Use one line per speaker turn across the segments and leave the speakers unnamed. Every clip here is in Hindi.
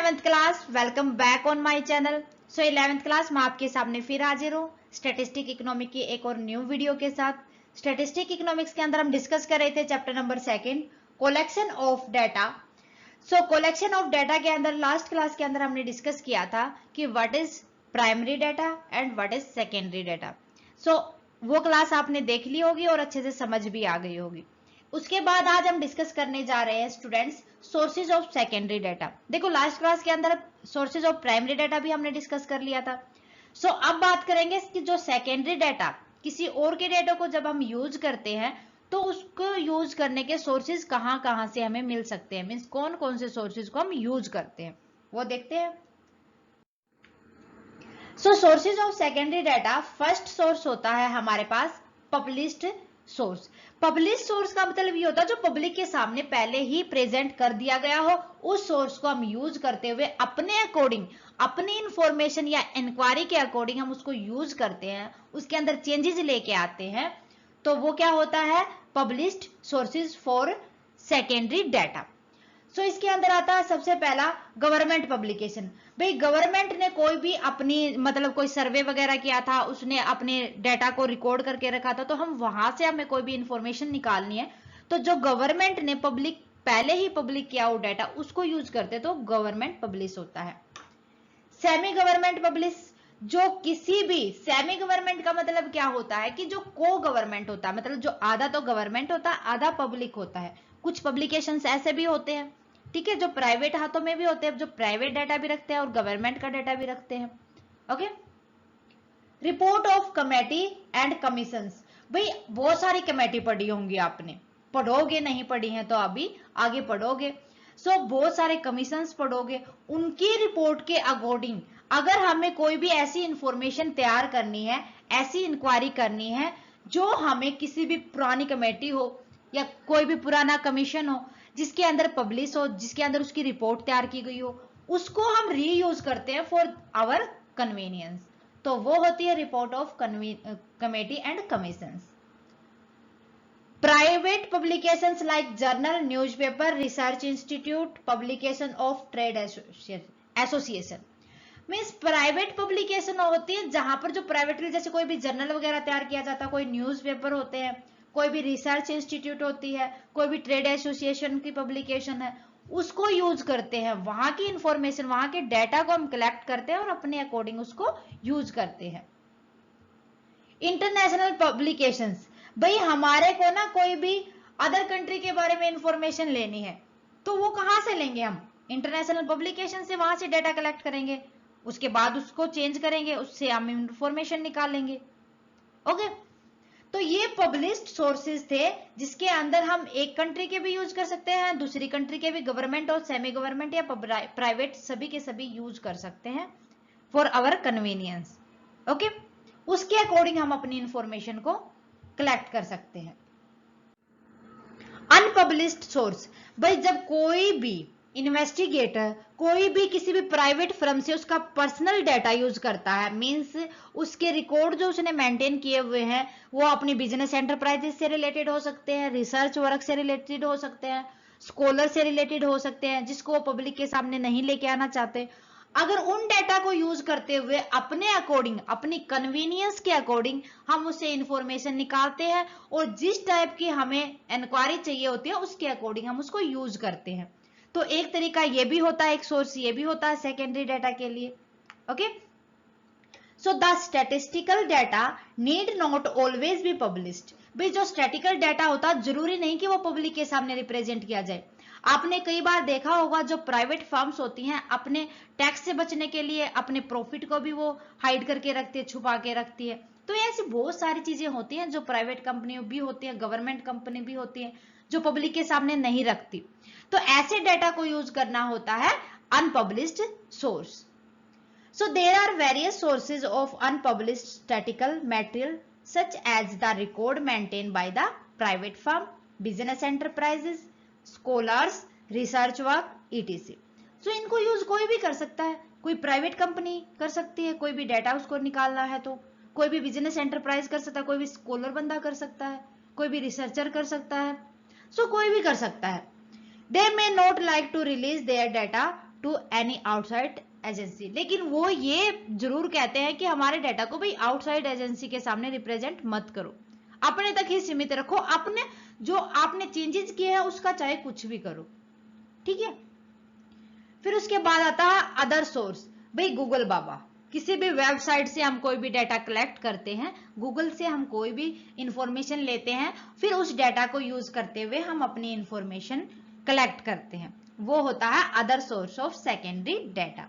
11th class, welcome back on my channel. 11th class में आपके सामने फिर हाजिर हूँ स्टैटिस्टिक इकोनॉमिक की एक और न्यू वीडियो के साथ। स्टैटिस्टिक इकोनॉमिक्स के अंदर हम डिस्कस कर रहे थे chapter number 2, collection of data. Collection of data के अंदर लास्ट क्लास के अंदर हमने डिस्कस किया था कि what is primary data and what is secondary data. वो क्लास आपने देख ली होगी और अच्छे से समझ भी आ गई होगी। उसके बाद आज हम डिस्कस करने जा रहे हैं students sources of secondary data. देखो लास्ट क्लास के अंदर सोर्सेज ऑफ प्राइमरी डाटा भी हमने डिस्कस कर लिया था। अब बात करेंगे कि जो सेकेंडरी डाटा किसी और के डाटा को जब हम यूज करते हैं तो उसको यूज करने के सोर्सेज कहाँ कहाँ से हमें मिल सकते हैं, मीन्स कौन कौन से सोर्सेज को हम यूज करते हैं वो देखते हैं। Sources of secondary data, first source होता है हमारे पास पब्लिश्ड सोर्स। पब्लिश सोर्स का मतलब ये होता है जो पब्लिक के सामने पहले ही प्रेजेंट कर दिया गया हो, उस सोर्स को हम यूज करते हुए अपने अकॉर्डिंग, अपनी इंफॉर्मेशन या इंक्वायरी के अकॉर्डिंग हम उसको यूज करते हैं, उसके अंदर चेंजेस लेके आते हैं, तो वो क्या होता है published sources for secondary data. इसके अंदर आता है सबसे पहला गवर्नमेंट पब्लिकेशन। भाई गवर्नमेंट ने कोई भी अपनी मतलब कोई सर्वे वगैरह किया था, उसने अपने डाटा को रिकॉर्ड करके रखा था, तो हम वहां से हमें कोई भी इंफॉर्मेशन निकालनी है तो जो गवर्नमेंट ने पब्लिक पहले ही पब्लिक किया वो डाटा उसको यूज करते तो गवर्नमेंट पब्लिश होता है। सेमी गवर्नमेंट पब्लिश, जो किसी भी सेमी गवर्नमेंट का मतलब क्या होता है कि जो को गवर्नमेंट होता है, मतलब जो आधा तो गवर्नमेंट होता है आधा पब्लिक होता है। कुछ पब्लिकेशंस ऐसे भी होते हैं, ठीक है, जो प्राइवेट हाथों में भी होते हैं, जो प्राइवेट डाटा भी रखते हैं और गवर्नमेंट का डाटा भी रखते हैं। Okay, report of committee and commissions. भाई बहुत सारी कमेटी पढ़ी होंगी आपने, पढ़ोगे नहीं पढ़ी है तो अभी आगे पढ़ोगे। बहुत सारे कमीशंस पढ़ोगे, उनकी रिपोर्ट के अकॉर्डिंग अगर हमें कोई भी ऐसी इंफॉर्मेशन तैयार करनी है, ऐसी इंक्वायरी करनी है जो हमें किसी भी पुरानी कमेटी हो या कोई भी पुराना कमीशन हो जिसके अंदर पब्लिश हो, जिसके अंदर उसकी रिपोर्ट तैयार की गई हो, उसको हम रीयूज करते हैं फॉर आवर कन्वीनियंस, तो वो होती है report of committee and commissions. Private publications like journal, newspaper, research institute, publication of trade association. Means private publication होती है जहां पर जो प्राइवेटली जैसे कोई भी जर्नल वगैरह तैयार किया जाता है, कोई न्यूज़पेपर होते हैं, कोई भी रिसर्च इंस्टीट्यूट होती है, कोई भी ट्रेड एसोसिएशन की पब्लिकेशन है, उसको यूज करते हैं। वहां की इंफॉर्मेशन, वहां के डाटा को हम कलेक्ट करते हैं और अपने अकॉर्डिंग उसको यूज करते हैं। इंटरनेशनल पब्लिकेशंस, भाई हमारे को ना कोई भी अदर कंट्री के बारे में इंफॉर्मेशन लेनी है तो वो कहां से लेंगे, हम इंटरनेशनल पब्लिकेशन से, वहां से डाटा कलेक्ट करेंगे, उसके बाद उसको चेंज करेंगे, उससे हम इंफॉर्मेशन निकालेंगे। ओके, तो ये पब्लिश्ड सोर्सेज थे जिसके अंदर हम एक कंट्री के भी यूज कर सकते हैं, दूसरी कंट्री के भी, गवर्नमेंट और सेमी गवर्नमेंट या प्राइवेट सभी के सभी यूज कर सकते हैं फॉर आवर कन्वीनियंस। ओके, उसके अकॉर्डिंग हम अपनी इंफॉर्मेशन को कलेक्ट कर सकते हैं। अनपब्लिश्ड सोर्स, भाई जब कोई भी इन्वेस्टिगेटर कोई भी किसी भी प्राइवेट फर्म से उसका पर्सनल डाटा यूज करता है, मींस उसके रिकॉर्ड जो उसने मेंटेन किए हुए हैं वो अपनी बिजनेस एंटरप्राइजेस से रिलेटेड हो सकते हैं, रिसर्च वर्क से रिलेटेड हो सकते हैं, स्कॉलर से रिलेटेड हो सकते हैं जिसको वो पब्लिक के सामने नहीं लेके आना चाहते, अगर उन डाटा को यूज करते हुए अपने अकॉर्डिंग, अपनी कन्वीनियंस के अकॉर्डिंग हम उससे इंफॉर्मेशन निकालते हैं और जिस टाइप की हमें इंक्वायरी चाहिए होती है उसके अकॉर्डिंग हम उसको यूज करते हैं। तो एक तरीका ये भी होता है, एक सोर्स ये भी होता है सेकेंडरी डाटा के लिए। Okay, so the statistical data need not always be published. भाई जो स्टैटिकल डाटा होता है जरूरी नहीं कि वो पब्लिक के सामने रिप्रेजेंट किया जाए। आपने कई बार देखा होगा जो प्राइवेट फर्म्स होती हैं अपने टैक्स से बचने के लिए अपने प्रॉफिट को भी वो हाइड करके रखती है, छुपा के रखती है। तो ऐसी बहुत सारी चीजें होती हैं जो प्राइवेट कंपनी भी होती है, गवर्नमेंट कंपनी भी होती है, जो पब्लिक के सामने नहीं रखती। तो ऐसे डाटा को यूज करना होता है unpublished source. So there are various sources of unpublished statistical material such as the record maintained by the private firm, business enterprises, scholars, research work, etc. So इनको यूज कोई भी कर सकता है, कोई प्राइवेट कंपनी कर सकती है, कोई भी डाटा उसको निकालना है तो, कोई भी बिजनेस एंटरप्राइज कर सकता है, कोई भी स्कॉलर बंदा कर सकता है, कोई भी रिसर्चर कर सकता है, कोई भी कर सकता है। They may not like to release their data to any outside agency. लेकिन वो ये जरूर कहते हैं कि हमारे डाटा को भाई आउटसाइड एजेंसी के सामने रिप्रेजेंट मत करो, अपने तक ही सीमित रखो, अपने जो आपने चेंजेस किए हैं उसका चाहे कुछ भी करो, ठीक है। फिर उसके बाद आता है अदर सोर्स। भाई गूगल बाबा, किसी भी वेबसाइट से हम कोई भी डाटा कलेक्ट करते हैं, गूगल से हम कोई भी इंफॉर्मेशन लेते हैं, फिर उस डाटा को यूज करते हुए हम अपनी इंफॉर्मेशन कलेक्ट करते हैं, वो होता है other source of secondary data.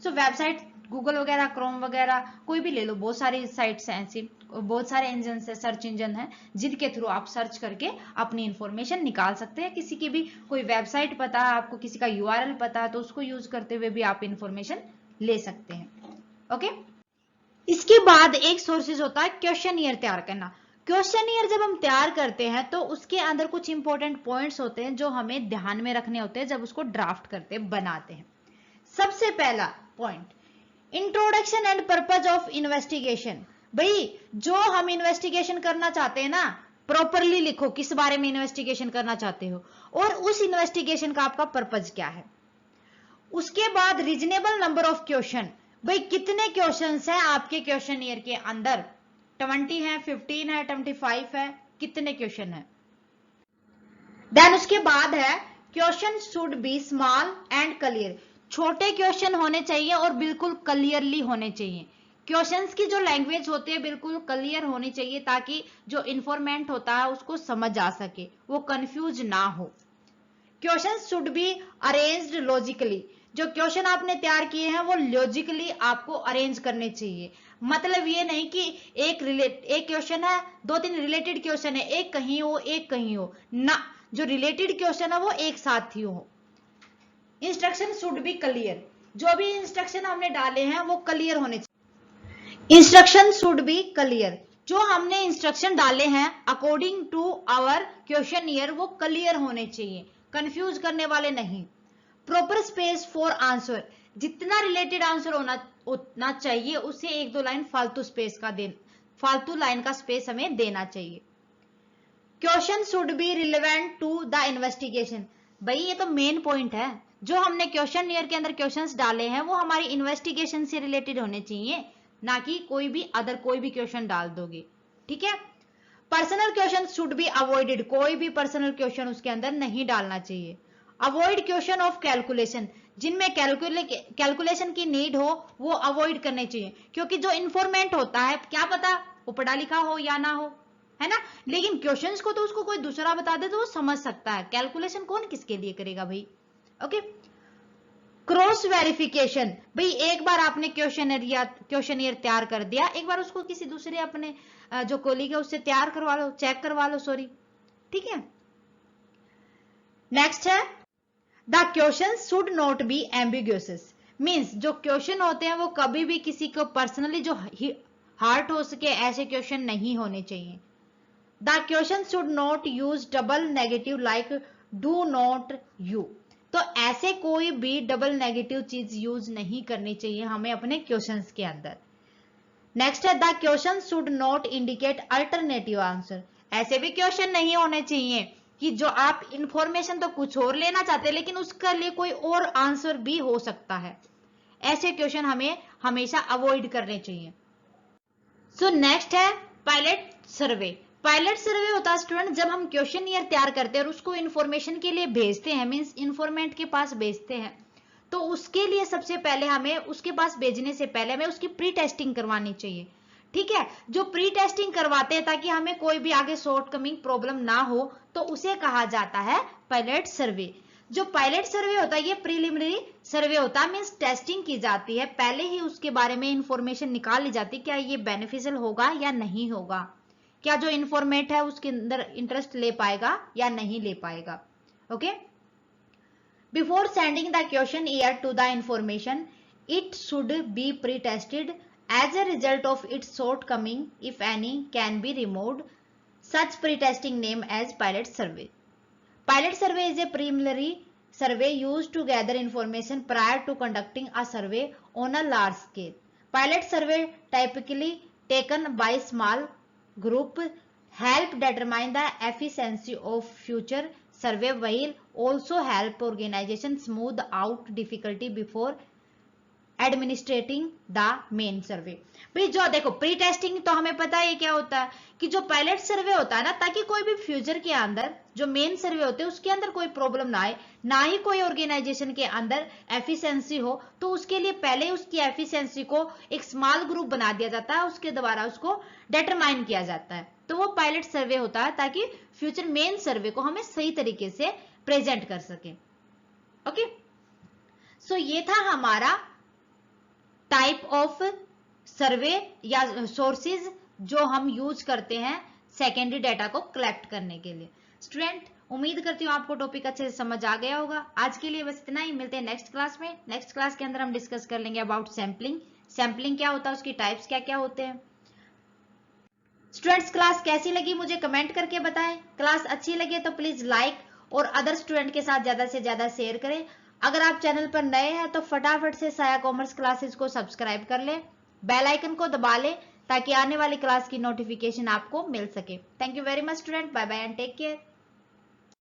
So website Google वगैरह, क्रोम वगैरह कोई भी ले लो, बहुत सारी साइट्स हैं ऐसी, बहुत सारे इंजन है, सर्च इंजन है, जिनके थ्रू आप सर्च करके अपनी इंफॉर्मेशन निकाल सकते हैं। किसी की भी कोई वेबसाइट पता है आपको, किसी का यूआरएल पता है, तो उसको यूज करते हुए भी आप इंफॉर्मेशन ले सकते हैं, ओके। इसके बाद एक सोर्सेज होता है क्वेश्चनियर तैयार करना। क्वेश्चनियर जब हम तैयार करते हैं तो उसके अंदर कुछ इंपॉर्टेंट पॉइंट्स होते हैं जो हमें ध्यान में रखने होते हैं जब उसको ड्राफ्ट करते बनाते हैं। सबसे पहला point, introduction and purpose of investigation. भाई जो हम इन्वेस्टिगेशन करना चाहते हैं ना, प्रॉपरली लिखो किस बारे में इन्वेस्टिगेशन करना चाहते हो और उस इन्वेस्टिगेशन का आपका पर्पज क्या है। उसके बाद रीजनेबल नंबर ऑफ क्वेश्चन, भाई कितने क्वेश्चंस हैं आपके क्वेश्चनियर के अंदर, 20 है, 15 है, 25 है, कितने क्वेश्चन है। देन उसके बाद है question should B small and clear, छोटे क्वेश्चन होने चाहिए और बिल्कुल क्लियरली होने चाहिए। क्वेश्चंस की जो लैंग्वेज होती है बिल्कुल क्लियर होनी चाहिए ताकि जो इंफॉर्मेंट होता है उसको समझ आ सके, वो कंफ्यूज ना हो। Question should be arranged logically, जो क्वेश्चन आपने तैयार किए हैं वो लॉजिकली आपको अरेंज करने चाहिए। मतलब ये नहीं कि एक क्वेश्चन है, 2-3 रिलेटेड क्वेश्चन है, एक कहीं हो एक कहीं हो ना, जो रिलेटेड क्वेश्चन है वो एक साथ ही हो। इंस्ट्रक्शन शुड बी क्लियर, जो भी इंस्ट्रक्शन हमने डाले हैं वो क्लियर होने चाहिए। इंस्ट्रक्शन शुड बी क्लियर, जो हमने इंस्ट्रक्शन डाले हैं अकॉर्डिंग टू आवर क्वेश्चनियर वो क्लियर होने चाहिए, कंफ्यूज करने वाले नहीं। प्रॉपर स्पेस फॉर आंसर, जितना रिलेटेड आंसर होना चाहिए उससे 1-2 लाइन फालतू स्पेस का फालतू लाइन का स्पेस हमें देना चाहिए। Question should be relevant to the investigation, भाई ये तो मेन पॉइंट है, जो हमने क्वेश्चनियर के अंदर क्वेश्चंस डाले हैं वो हमारी इन्वेस्टिगेशन से रिलेटेड होने चाहिए, ना कि कोई भी क्वेश्चन डाल दोगे, ठीक है। Personal question should be avoided, कोई भी पर्सनल क्वेश्चन उसके अंदर नहीं डालना चाहिए। अवॉइड क्वेश्चन ऑफ कैलकुलेशन, जिनमें कैलकुलेशन की नीड हो वो अवॉइड करने चाहिए, क्योंकि जो इंफॉर्मेंट होता है क्या पता वो पढ़ा लिखा हो या ना हो, है ना, लेकिन क्वेश्चंस को तो उसको कोई दूसरा बता दे तो वो समझ सकता है, कैलकुलेशन कौन किसके लिए करेगा भाई, ओके। क्रॉस वेरिफिकेशन, भाई एक बार आपने क्वेश्चनियर तैयार कर दिया, एक बार उसको किसी दूसरे अपने जो कोलीग है उससे तैयार करवा लो, चेक करवा लो, सॉरी, ठीक है। नेक्स्ट है the question should not be ambiguous, means जो क्वेश्चन होते हैं वो कभी भी किसी को पर्सनली जो हार्ट हो सके ऐसे क्वेश्चन नहीं होने चाहिए। The question should not use double negative like do not you, तो ऐसे कोई भी डबल नेगेटिव चीज यूज नहीं करनी चाहिए हमें अपने क्वेश्चंस के अंदर। नेक्स्ट है the question should not indicate alternative answer, ऐसे भी क्वेश्चन नहीं होने चाहिए कि जो आप इंफॉर्मेशन तो कुछ और लेना चाहते हैं लेकिन उसके लिए कोई और आंसर भी हो सकता है, ऐसे क्वेश्चन हमें हमेशा अवॉइड करने चाहिए। सो नेक्स्ट है पायलट सर्वे। पायलट सर्वे होता है स्टूडेंट जब हम क्वेश्चनियर तैयार करते हैं और उसको इंफॉर्मेशन के लिए भेजते हैं, मींस इंफॉर्मेंट के पास भेजते हैं, तो उसके लिए सबसे पहले हमें उसके पास भेजने से पहले हमें उसकी प्री टेस्टिंग करवानी चाहिए, ठीक है। जो प्री टेस्टिंग करवाते हैं ताकि हमें कोई भी आगे शॉर्ट कमिंग प्रॉब्लम ना हो, तो उसे कहा जाता है पायलट सर्वे। जो पायलट सर्वे होता है ये प्रीलिमिनरी सर्वे होता है, मींस टेस्टिंग की जाती है, पहले ही उसके बारे में इंफॉर्मेशन निकाल ली जाती है, क्या ये बेनिफिशियल होगा या नहीं होगा, क्या जो इंफॉर्मेट है उसके अंदर इंटरेस्ट ले पाएगा या नहीं ले पाएगा, okay. Before sending the questionnaire to the information it should be pre tested, as a result of its shortcoming, if any, can be removed. Such pre-testing name as pilot survey. Pilot survey is a preliminary survey used to gather information prior to conducting a survey on a large scale. Pilot survey typically taken by small group help determine the efficiency of future survey will also help organization smooth out difficulty before administrating the main सर्वे। भाई जो देखो प्री टेस्टिंग तो हमें पता है क्या होता है कि जो पायलट सर्वे होता है ना, ताकि कोई भी फ्यूचर के अंदर जो मेन सर्वे होते हैं उसके अंदर कोई प्रॉब्लम ना आए, ना ही कोई ऑर्गेनाइजेशन के अंदर एफिशिएंसी हो, तो उसके लिए पहले उसकी एफिशिएंसी को एक स्मॉल ग्रुप बना दिया जाता है, उसके द्वारा उसको डिटरमाइन किया जाता है। तो वो पायलट सर्वे होता है ताकि फ्यूचर मेन सर्वे को हमें सही तरीके से प्रेजेंट कर सके। ओके, सो ये था हमारा टाइप ऑफ सर्वे या सोर्सेज जो हम यूज करते हैं सेकेंडरी डाटा को कलेक्ट करने के लिए। स्टूडेंट, उम्मीद करती हूँ आपको टॉपिक अच्छे से समझ आ गया होगा। आज के लिए बस इतना ही, मिलते हैं नेक्स्ट क्लास में। नेक्स्ट क्लास के अंदर हम डिस्कस कर लेंगे अबाउट सैम्पलिंग। सैम्पलिंग क्या होता है, उसकी टाइप्स क्या क्या होते हैं। स्टूडेंट्स, क्लास कैसी लगी मुझे कमेंट करके बताएं। क्लास अच्छी लगे तो प्लीज लाइक और अदर स्टूडेंट के साथ ज्यादा से ज्यादा शेयर करें। अगर आप चैनल पर नए हैं तो फटाफट से साया कॉमर्स क्लासेस को सब्सक्राइब कर लें, बेल आइकन को दबा लें ताकि आने वाली क्लास की नोटिफिकेशन आपको मिल सके। Thank you very much student, bye bye and take care.